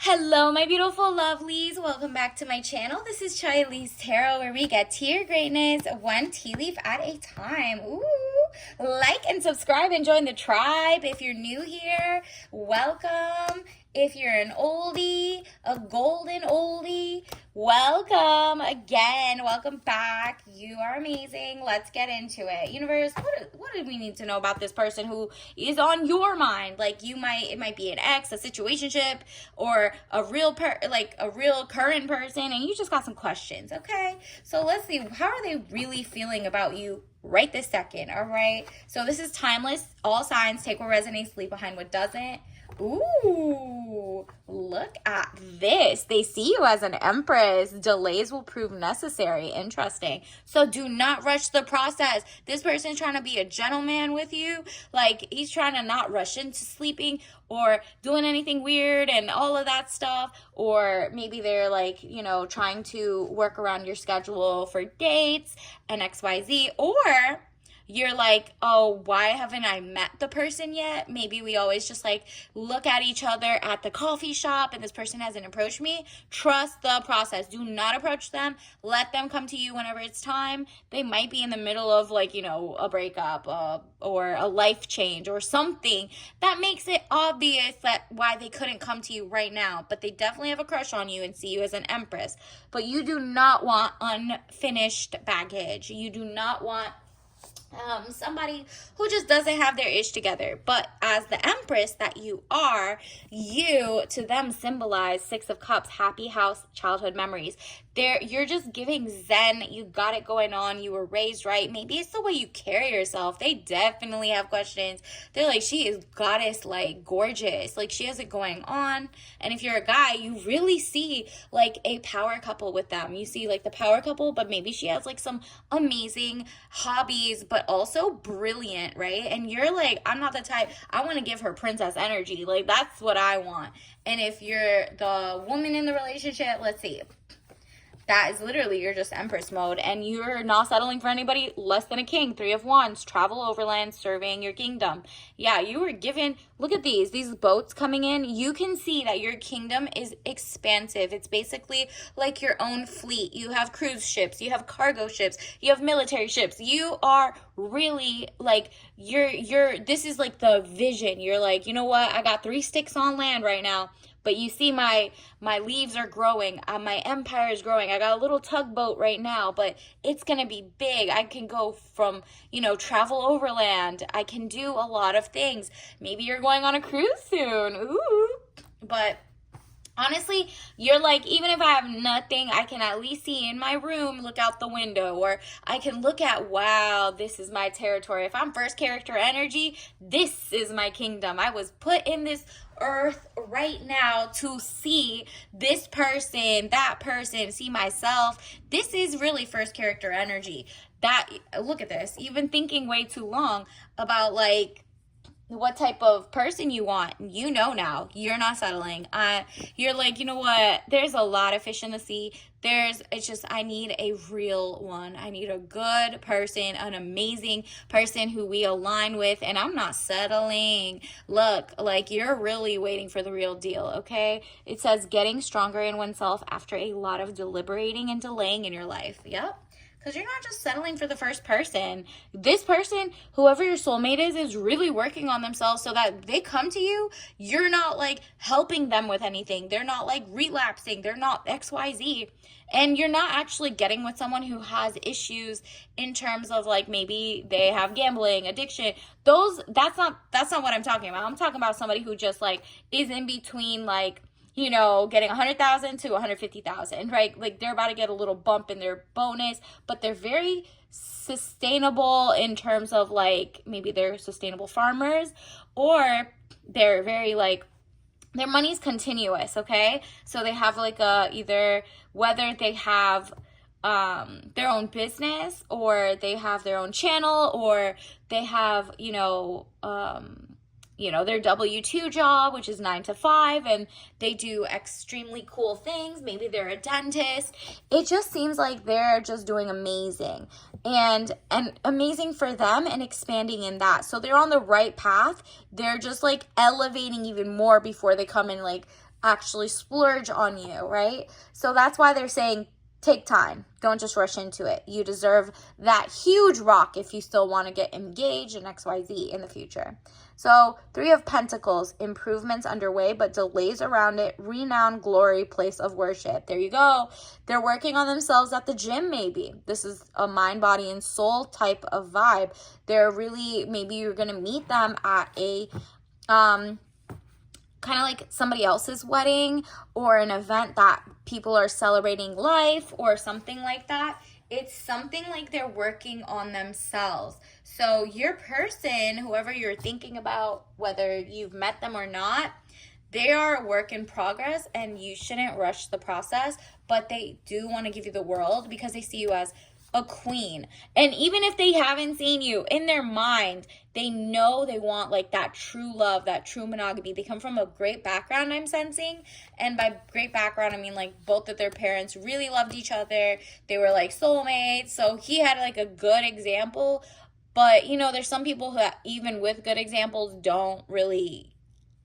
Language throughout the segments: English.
Hello, my beautiful lovelies. Welcome back to my channel. This is Charlie's Tarot, where we get to your greatness one tea leaf at a time. Ooh, like and subscribe and join the tribe. If you're new here, welcome. If you're an oldie, a golden oldie, welcome again. Welcome back. You are amazing. Let's get into it. Universe, what do we need to know about this person who is on your mind? Like it might be an ex, a situationship, or a real current person, and you just got some questions. Okay, so let's see, how are they really feeling about you right this second? All right, so this is timeless. All signs, take what resonates, leave behind what doesn't. Ooh, look at this. They see you as an empress. Delays will prove necessary. Interesting. So do not rush the process. This person's trying to be a gentleman with you. Like, he's trying to not rush into sleeping or doing anything weird and all of that stuff. Or maybe they're like, trying to work around your schedule for dates and XYZ. Or you're like, oh, why haven't I met the person yet? Maybe we always just like look at each other at the coffee shop and this person hasn't approached me. Trust the process. Do not approach them. Let them come to you whenever it's time. They might be in the middle of a breakup or a life change or something that makes it obvious that why they couldn't come to you right now. But they definitely have a crush on you and see you as an empress. But you do not want unfinished baggage. You do not want somebody who just doesn't have their ish together. But as the empress that you are, you to them symbolize Six of Cups, happy house, childhood memories. You're just giving zen. You got it going on. You were raised right. Maybe it's the way you carry yourself. They definitely have questions. They're like, she is goddess, like gorgeous, like she has it going on. And if you're a guy, you really see like a power couple with them. You see like the power couple, but maybe she has like some amazing hobbies, but also brilliant, right? And you're like, I'm not the type. I want to give her princess energy. Like, that's what I want. And if you're the woman in the relationship, let's see, that is literally, you're just empress mode and you're not settling for anybody less than a king. Three of Wands, travel overland, surveying your kingdom. Yeah, you were given, look at these boats coming in. You can see that your kingdom is expansive. It's basically like your own fleet. You have cruise ships, you have cargo ships, you have military ships. You are really like, this is like the vision. You're like, you know what? I got 3 sticks on land right now. But you see my leaves are growing. My empire is growing. I got a little tugboat right now, but it's going to be big. I can go from, travel overland. I can do a lot of things. Maybe you're going on a cruise soon. Ooh. But honestly, you're like, even if I have nothing, I can at least see in my room, look out the window, or I can look at, wow, this is my territory. If I'm first character energy, this is my kingdom. I was put in this earth right now to see this person, that person, see myself. This is really first character energy. Look at this. You've been thinking way too long about like what type of person you want. Now you're not settling. You're like, you know what, there's a lot of fish in the sea. I need a real one. I need a good person, an amazing person who we align with, and I'm not settling. Look, like, you're really waiting for the real deal. Okay, it says getting stronger in oneself after a lot of deliberating and delaying in your life. Yep. Because you're not just settling for the first person. This person, whoever your soulmate is really working on themselves so that they come to you. You're not like helping them with anything. They're not like relapsing. They're not XYZ. And you're not actually getting with someone who has issues in terms of like maybe they have gambling, addiction. That's not what I'm talking about. I'm talking about somebody who just like is in between like, getting 100,000 to 150,000, right? Like they're about to get a little bump in their bonus, but they're very sustainable in terms of like, maybe they're sustainable farmers, or they're very like, their money's continuous. Okay. So they have like either whether they have their own business, or they have their own channel, or they have, their W-2 job, which is 9 to 5, and they do extremely cool things. Maybe they're a dentist. It just seems like they're just doing amazing and amazing for them and expanding in that. So they're on the right path. They're just like elevating even more before they come in like actually splurge on you, right? So that's why they're saying take time. Don't just rush into it. You deserve that huge rock if you still want to get engaged in XYZ in the future. So, Three of Pentacles, improvements underway, but delays around it. Renowned glory, place of worship. There you go. They're working on themselves at the gym, maybe. This is a mind, body, and soul type of vibe. They're really, maybe you're going to meet them at a, kind of like somebody else's wedding or an event that people are celebrating life or something like that. It's something like they're working on themselves. So your person, whoever you're thinking about, whether you've met them or not, they are a work in progress and you shouldn't rush the process, but they do want to give you the world because they see you as a queen. And even if they haven't seen you, in their mind, they know they want like that true love, that true monogamy. They come from a great background, I'm sensing. And by great background, I mean like both of their parents really loved each other. They were like soulmates. So he had like a good example. But, you know, there's some people who, even with good examples, don't really,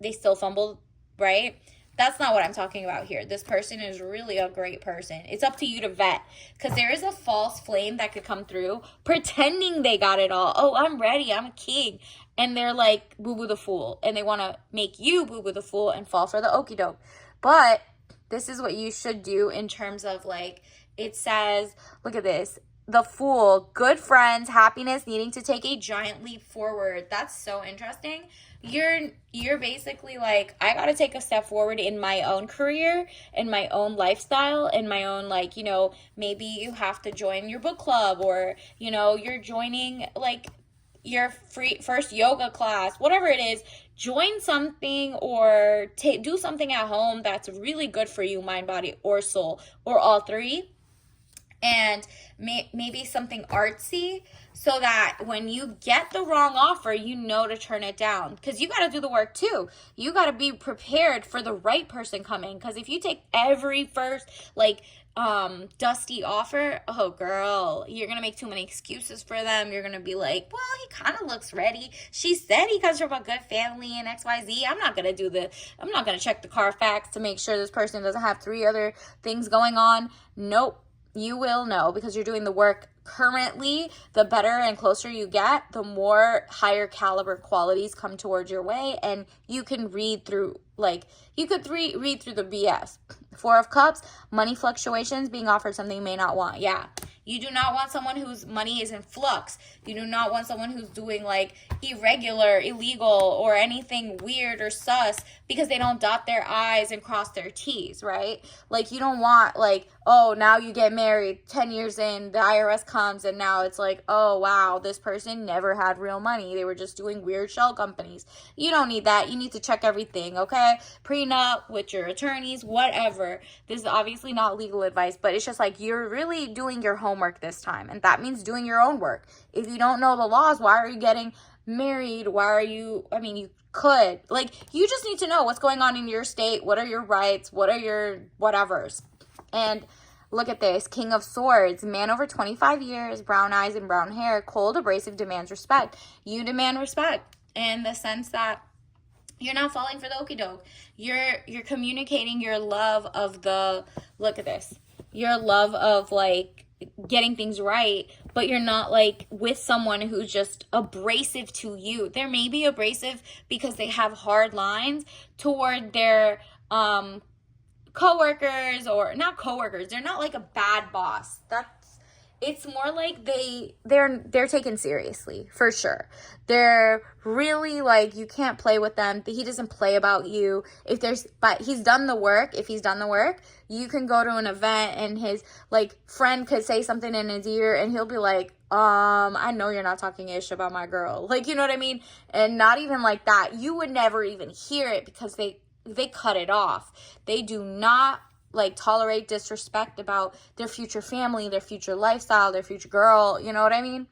they still fumble, right? That's not what I'm talking about here. This person is really a great person. It's up to you to vet, because there is a false flame that could come through pretending they got it all. Oh, I'm ready. I'm a king. And they're like Boo-Boo the Fool. And they want to make you Boo-Boo the Fool and fall for the okie doke. But this is what you should do in terms of like, it says, look at this. The Fool, good friends, happiness, needing to take a giant leap forward. That's so interesting. You're basically like, I got to take a step forward in my own career, in my own lifestyle, in my own, like, you know, maybe you have to join your book club, or, you know, you're joining like your first yoga class, whatever it is. Join something or do something at home that's really good for you, mind, body, or soul, or all three. And maybe something artsy, so that when you get the wrong offer, you know to turn it down, because you got to do the work too. You got to be prepared for the right person coming, because if you take every first like dusty offer, oh girl, you're gonna make too many excuses for them. You're gonna be like, well, he kind of looks ready, she said he comes from a good family and XYZ. I'm not gonna check the Carfax to make sure this person doesn't have 3 other things going on. Nope. You will know, because you're doing the work currently. The better and closer you get, the more higher caliber qualities come towards your way, and you can read through, like, you could read through the BS. 4 of Cups, money fluctuations, being offered something you may not want. Yeah. You do not want someone whose money is in flux. You do not want someone who's doing like irregular, illegal, or anything weird or sus because they don't dot their I's and cross their T's, right? Like, you don't want like, oh, now you get married 10 years in, the IRS comes and now it's like, oh, wow, this person never had real money. They were just doing weird shell companies. You don't need that. You need to check everything, okay? Prenup with your attorneys, whatever. This is obviously not legal advice, but it's just like, you're really doing your homework this time, and that means doing your own work. If you don't know the laws, why are you getting married? Why are you, I mean, you could, like, you just need to know what's going on in your state. What are your rights? What are your whatevers? And look at this. King of Swords, man over 25 years, brown eyes and brown hair, cold, abrasive, demands respect. You demand respect in the sense that you're not falling for the okie doke. You're communicating your love of the, look at this, your love of like getting things right, but you're not like with someone who's just abrasive to you. They may be abrasive because they have hard lines toward their coworkers, or not coworkers. They're not like a bad boss. It's more like they're taken seriously, for sure. They're really like, you can't play with them. He doesn't play about you. But he's done the work. If he's done the work, you can go to an event and his like friend could say something in his ear and he'll be like, I know you're not talking ish about my girl. Like, you know what I mean? And not even like that. You would never even hear it because they cut it off. They do not like tolerate disrespect about their future family, their future lifestyle, their future girl, you know what I mean?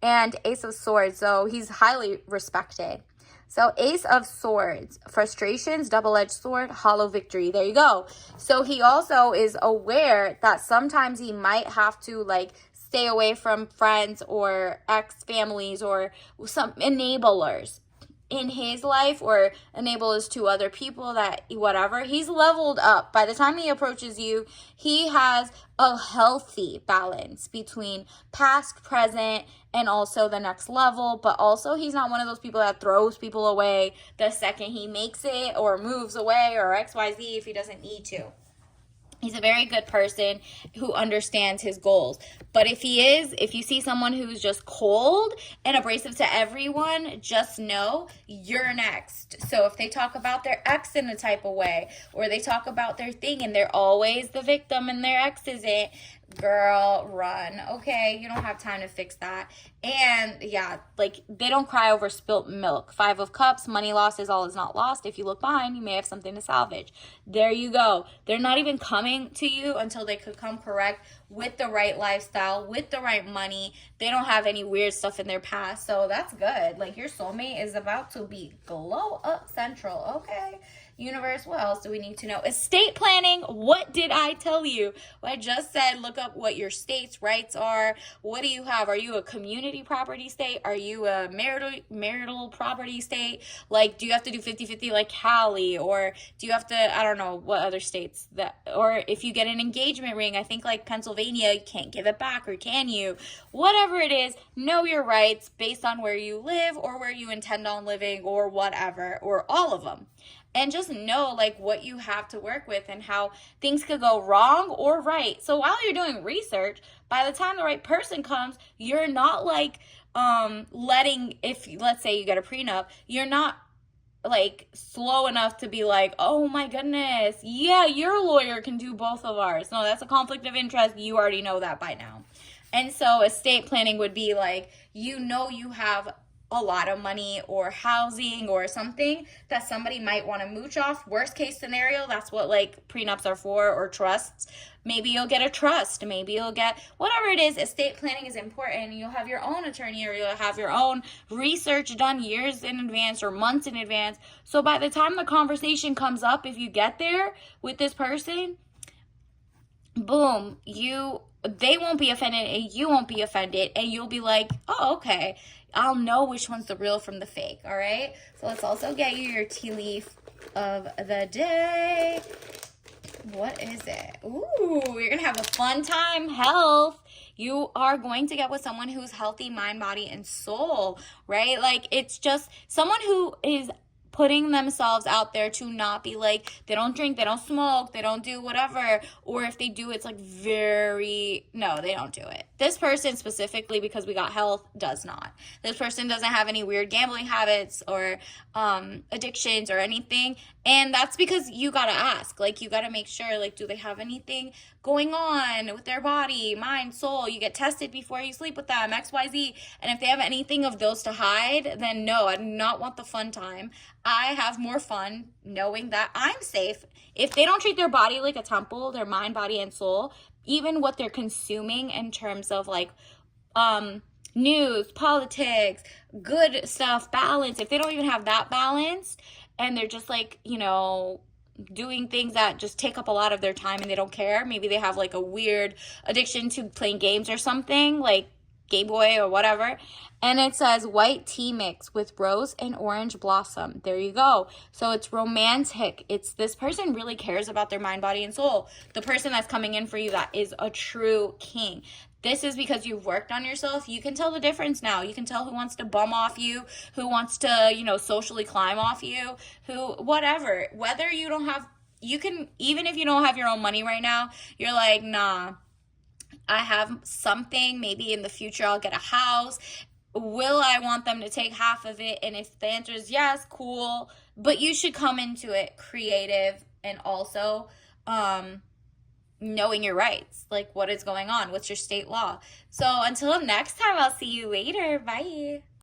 And Ace of Swords, so he's highly respected. So Ace of Swords, frustrations, double-edged sword, hollow victory. There you go. So he also is aware that sometimes he might have to like stay away from friends or ex-families or some enablers. in his life or enables to other people that whatever, he's leveled up. By the time he approaches you, he has a healthy balance between past, present, and also the next level. But also, he's not one of those people that throws people away the second he makes it or moves away or XYZ if he doesn't need to. He's a very good person who understands his goals. But if you see someone who's just cold and abrasive to everyone, just know you're next. So if they talk about their ex in a type of way, or they talk about their thing and they're always the victim and their ex isn't, girl, run. Okay, you don't have time to fix that. And yeah, like, they don't cry over spilt milk. 5 of Cups, money lost is all is not lost. If you look behind, you may have something to salvage. There you go. They're not even coming to you until they could come correct with the right lifestyle, with the right money. They don't have any weird stuff in their past, so that's good. Like, your soulmate is about to be glow up central. Okay, universe, what else do we need to know? Estate planning. What did I tell you? Well, I just said look up what your state's rights are. What do you have? Are you a community property state? Are you a marital property state? Like, do you have to do 50-50 like Cali? Or do you have to, I don't know what other states that, or if you get an engagement ring, I think like Pennsylvania, you can't give it back, or can you? Whatever it is, know your rights based on where you live or where you intend on living or whatever, or all of them. And just know like what you have to work with and how things could go wrong or right. So while you're doing research, by the time the right person comes, you're not like letting, if let's say you get a prenup, you're not like slow enough to be like, oh my goodness, yeah, your lawyer can do both of ours. No, that's a conflict of interest. You already know that by now. And so estate planning would be like, you have a lot of money or housing or something that somebody might want to mooch off. Worst case scenario, that's what like prenups are for, or trusts. Maybe you'll get a trust. Maybe you'll get whatever it is. Estate planning is important. You'll have your own attorney, or you'll have your own research done years in advance or months in advance. So by the time the conversation comes up, if you get there with this person, boom, they won't be offended and you won't be offended, and you'll be like, oh, okay, I'll know which one's the real from the fake. All right, so let's also get you your tea leaf of the day. What is it? Ooh, you're gonna have a fun time. Health. You are going to get with someone who's healthy, mind, body, and soul, right? Like, it's just someone who is putting themselves out there to not be like, they don't drink, they don't smoke, they don't do whatever, or if they do, it's like no, they don't do it. This person specifically, because we got health, does not. This person doesn't have any weird gambling habits or addictions or anything, and that's because you gotta ask. Like, you gotta make sure, like, do they have anything going on with their body, mind, soul? You get tested before you sleep with them, XYZ, and if they have anything of those to hide, then no, I do not want the fun time. I have more fun knowing that I'm safe. If they don't treat their body like a temple, their mind, body, and soul, even what they're consuming in terms of like news, politics, good stuff, balance, if they don't even have that balance, and they're just like, doing things that just take up a lot of their time and they don't care, maybe they have like a weird addiction to playing games or something, like Game Boy or whatever, and it says white tea mix with rose and orange blossom. There you go. So it's romantic. It's this person really cares about their mind, body, and soul. The person that's coming in for you, that is a true king. This is because you've worked on yourself. You can tell the difference now. You can tell who wants to bum off you, who wants to, socially climb off you, whatever. Whether you don't have, you can, even if you don't have your own money right now, you're like, nah, I have something, maybe in the future I'll get a house. Will I want them to take half of it? And if the answer is yes, cool. But you should come into it creative and also knowing your rights. Like, what is going on? What's your state law? So until next time, I'll see you later. Bye.